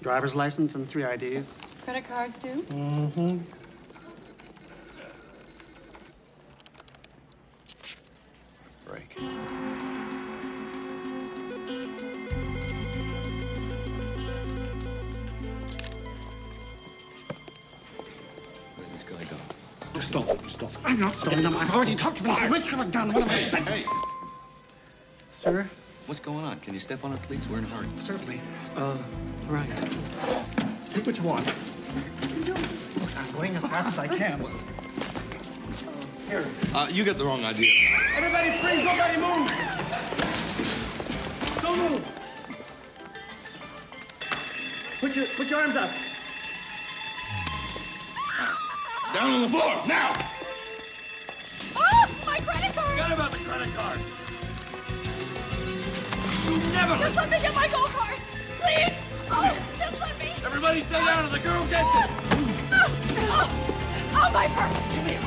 Driver's license and 3 IDs. Credit cards, too? Mm-hmm. Break. Where's this guy going? Stop. I'm not stopping them. I've already talked about it. Which have I done? What am I supposed to Hey! Sir? What's going on? Can you step on it, please? We're in a hurry. Certainly. Right. Take what you want. I'm going as fast as I can. Here. You get the wrong idea. Everybody freeze! Nobody move! Don't move! Put your arms up. Down on the floor, now! Oh, my credit card! Forget about the credit card. Never! Just let me get my gold card! Please! Oh, just let me! Everybody stay down or the girl gets it! Oh, my purse! Come here.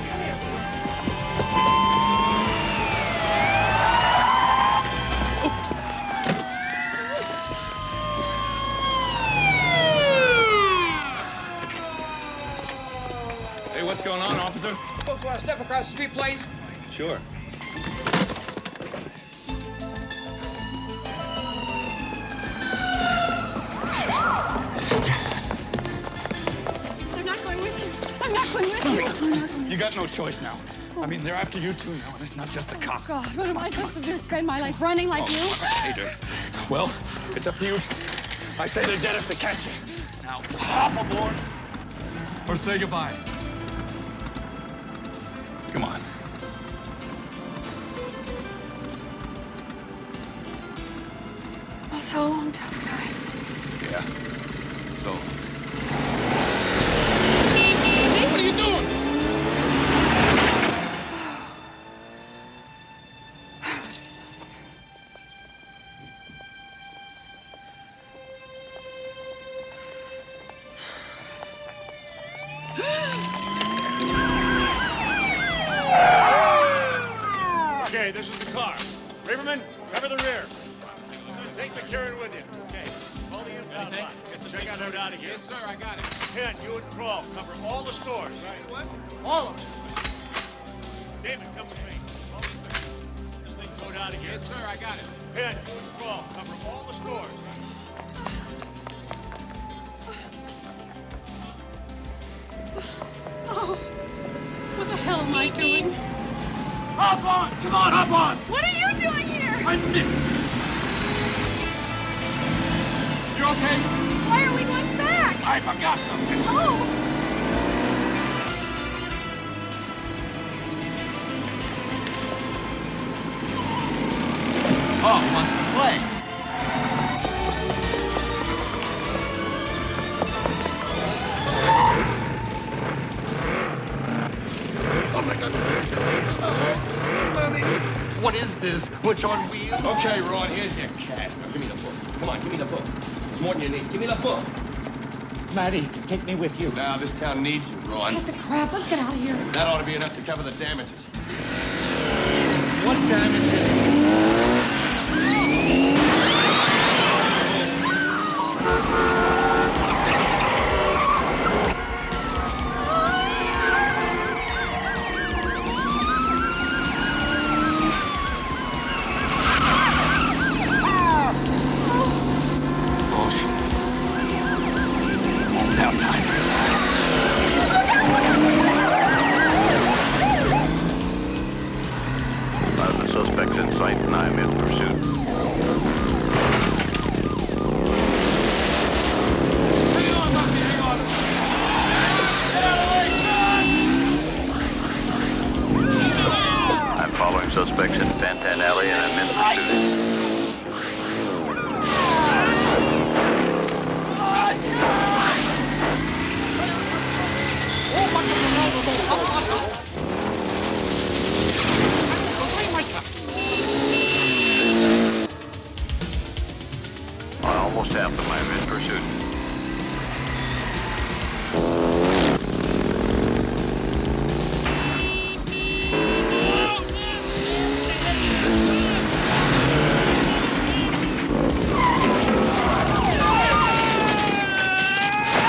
Hey, what's going on, officer? Folks want to step across the street, please? Sure. I'm not going with you. I'm not going with you. You got no choice now. I mean, they're after you too now, and it's not just the cops. God, what am I supposed to do? Spend my life running like you? Hater. Well, it's up to you. I say they're dead if they catch you. Now, hop aboard or say goodbye. Come on. So long, tough guy. Yeah. So. What are you doing? Okay, this is the car. Braverman, cover the rear. Take the Karen with you. Okay. Call the inbound line. Get the thing out out of here. Yes, sir, I got it. Ken, you and Crawl cover all the stores. Right. What? All of them. David, come with me. This thing towed out of here. Yes, sir, I got it. Ken, you and Crawl cover all the stores. Oh, what the hell am I doing? Hop on! Come on, hop on! What are you doing here? I missed you. You okay? Why are we going back? I forgot something. Oh! Oh, he wants to play. Oh my God! What is this? Butch on wheels? Okay, Ron, here's your cash. Now, give me the book. Come on, give me the book. It's more than you need. Give me the book. Maddie, take me with you. Now, this town needs you, Ron. Get the crap. Let's get out of here. That ought to be enough to cover the damages. What damages? It's out time. The suspect's in sight.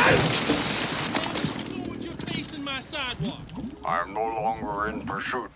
With your face in my sidewalk. I am no longer in pursuit.